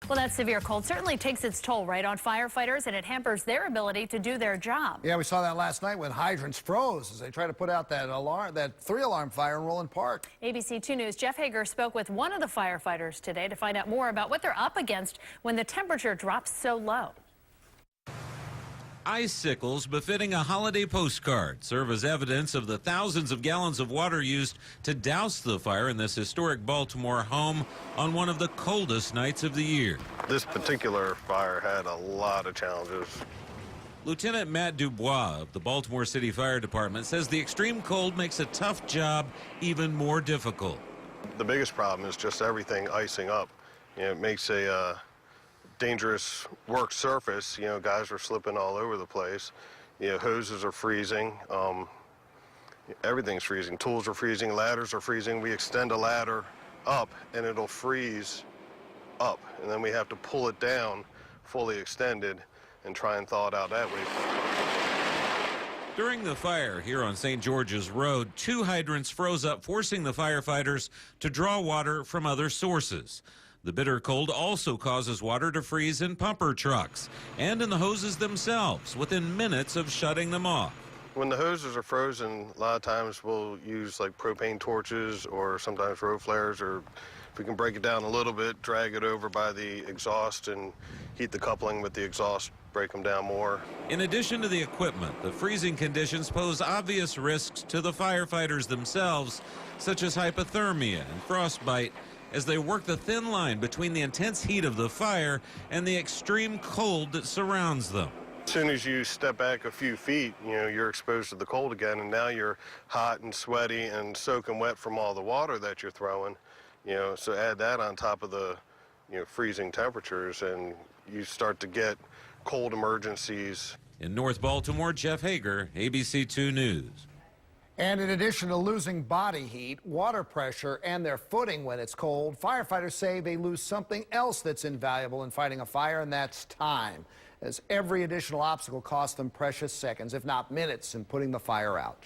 Well, that severe cold certainly takes its toll right on firefighters, and it hampers their ability to do their job. Yeah, we saw that last night when hydrants froze as they tried to put out that alarm, that 3-alarm fire in Roland Park. ABC 2 News' Jeff Hager spoke with one of the firefighters today to find out more about what they're up against when the temperature drops so low. Icicles befitting a holiday postcard serve as evidence of the thousands of gallons of water used to douse the fire in this historic Baltimore home on one of the coldest nights of the year. This particular fire had a lot of challenges. Lieutenant Matt Dubois of the Baltimore City Fire Department says the extreme cold makes a tough job even more difficult. The biggest problem is just everything icing up. It makes a dangerous work surface. Guys are slipping all over the place. Hoses are freezing. Everything's freezing. Tools are freezing. Ladders are freezing. We extend a ladder up and it'll freeze up, and then we have to pull it down fully extended and try and thaw it out that way. During the fire here on St. George's Road, 2 hydrants froze up, forcing the firefighters to draw water from other sources. The bitter cold also causes water to freeze in pumper trucks and in the hoses themselves within minutes of shutting them off. When the hoses are frozen, a lot of times we'll use like propane torches or sometimes road flares, or if we can break it down a little bit, drag it over by the exhaust and heat the coupling with the exhaust, break them down more. In addition to the equipment, the freezing conditions pose obvious risks to the firefighters themselves, such as hypothermia and frostbite, as they work the thin line between the intense heat of the fire and the extreme cold that surrounds them. As soon as you step back a few feet, you're exposed to the cold again, and now you're hot and sweaty and soaking wet from all the water that you're throwing. So add that on top of the freezing temperatures, and you start to get cold emergencies. In North Baltimore, Jeff Hager, ABC 2 News. And in addition to losing body heat, water pressure, and their footing when it's cold, firefighters say they lose something else that's invaluable in fighting a fire, and that's time, as every additional obstacle costs them precious seconds, if not minutes, in putting the fire out.